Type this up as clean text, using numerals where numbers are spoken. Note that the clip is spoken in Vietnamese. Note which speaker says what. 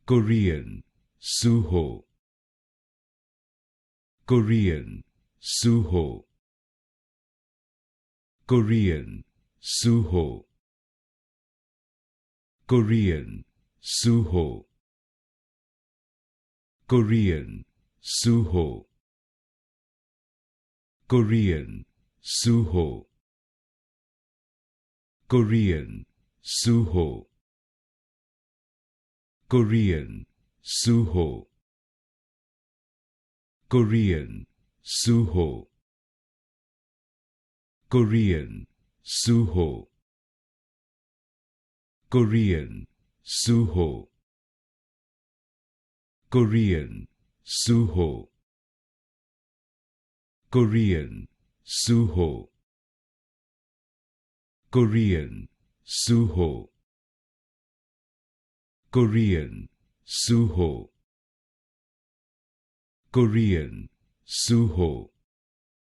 Speaker 1: Korean, Suho. Korean, Suho. Korean, Suho. Korean, Suho. Korean, Suho. Korean, Suho. Korean, Suho. Korean, Suho. Korean, Suho. Korean, Suho. Korean, Suho. Korean, Suho. Korean, Suho. Korean, Suho. Korean, Suho. Korean, Suho.